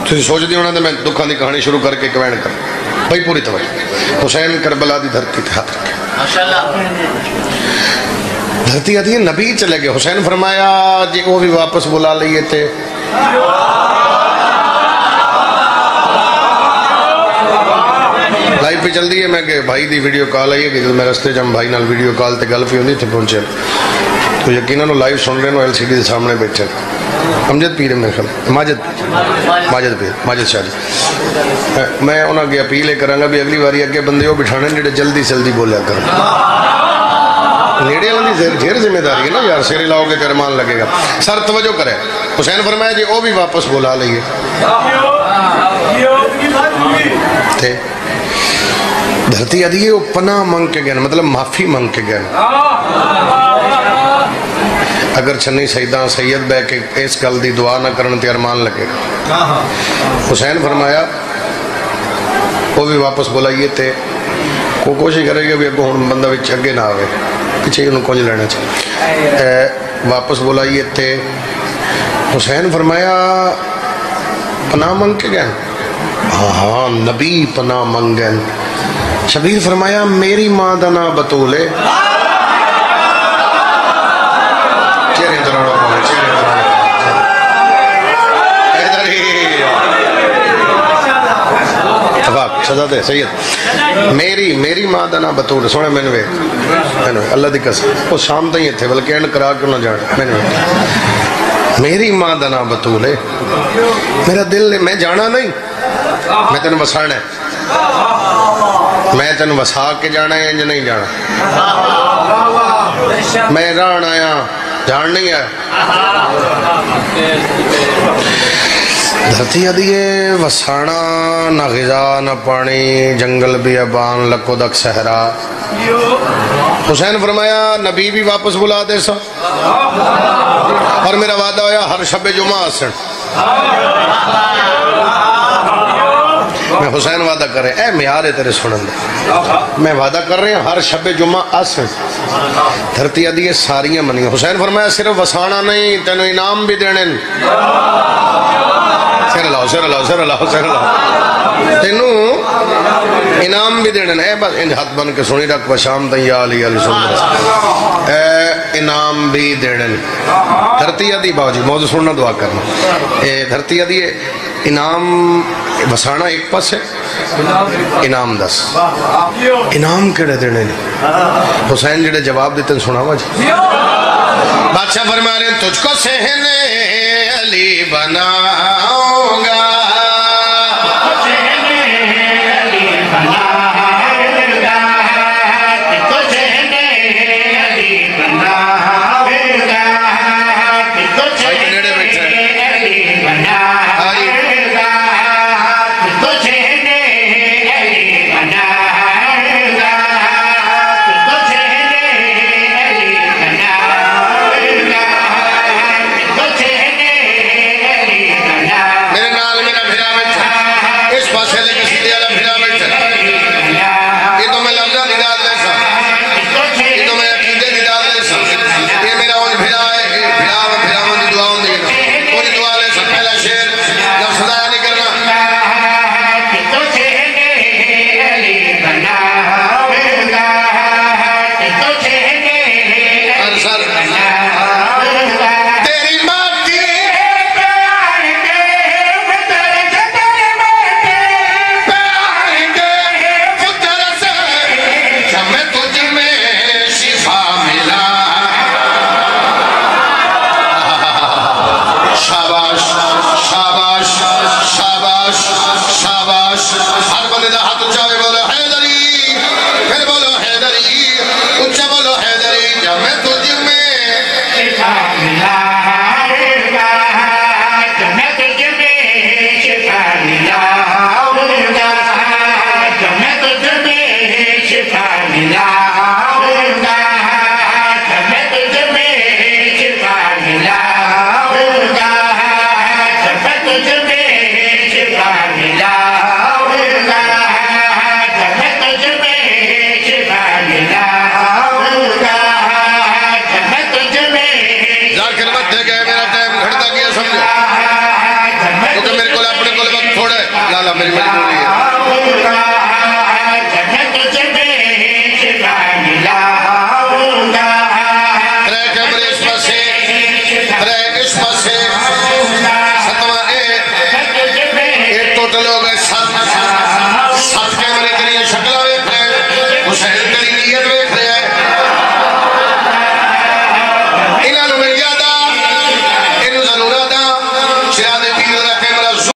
تسی سوچ دی ہونا تو میں دکھاں دی کہانی شروع کر کے کوین کر بھائی پوری توجہ حسین کربلا دی دھرتی تے ہاتھ رکھے دھرتی آتی ہے نبی چلے گئے حسین فرمایا جی وہ بھی واپس بلا لیے تھے لائف پہ چل دی ہے میں کہ بھائی دی ویڈیو کال آئی ہے کہ جب میں رستے جب بھائی نال ویڈیو کال تے گل پہ ہوندی تھے پہنچے تو یقیناً وہ لائیو سن رہے ہیں ایل سی ڈی دے سامنے بیٹھے امجد پیر میرے خیال ماجد پیر ماجد شاہ جی میں انہاں کی اپیل کراں گا بھی اگلی باری اگے بندے وہ بٹھانے جڑے جلدی جلدی بولیا کریں نیڑے والی ڈھیر ذمہ داری ہے نا یار سیرے لاؤ گے ترمان لگے گا سر توجہ کرے حسین فرمایا جی وہ بھی واپس بلا لئیے تھے دھرتی آدھی ہے وہ پناہ منگ کے گئے مطلب معافی منگ کے گئے اگر چھنی سیدان سید بے کے اس گل دی دعا نہ کرن تے ارمان لگے حسین فرمایا وہ بھی واپس بلائیے تے کو کوشش کرے گا بھی اگو ہن بندہ وچ اگے نہ آوے پیچھے انہوں کونج لینا چاہیے واپس بلائیے تے حسین فرمایا پناہ منگ کے گئے ہاں نبی پناہ منگ گئے شبیر فرمایا میری ماں دا نا بطولے سزا دے سید میری ماں دا نا بطول سونے میں نے اللہ دی قسم وہ شام تھی تھے بلکہ اینڈ کرا کیوں نہ جانا میں نے میری ماں دا نا بطول ہے میرا دل میں جانا نہیں میں تینوں وسانا ہے میں تینوں وسا کے جانا ہے یا نہیں جانا میں ران آیا جان نہیں ہے دھرتی آدھیے وسانا نہ غذا نہ پانی جنگل بیابان لکو دک صحرا حسین فرمایا نبی بھی واپس بلا دے سا اور میرا وعدہ ہویا ہر شب جمعہ آسن میں حسین وعدہ کر رہے ہیں اے میارے تیرے سنن دے میں وعدہ کر رہے ہیں ہر شب جمعہ آسن دھرتی آدھیے ساریاں منی حسین فرمایا صرف وسانا نہیں تینوں انعام بھی دینے سیر اللہ تینوں انعام بھی دینے اے بس ان ہاتھ بن کے سنی رکھ وشام تن یا علی علی سن اے انعام بھی دینے دھرتی آدھی باو جی موضوع سننا دعا کرنا اے دھرتی آدھی انعام وسانا ایک پاس ہے انعام 10 انعام کیڑے دینے حسین جڑے جواب دیتے سنا ہوا جی بادشاہ فرما رہے تجھ کو سہنے علی بناؤں گا میرے نال میرا بھیرا میں اس پاسے لے کے سیدھے عالم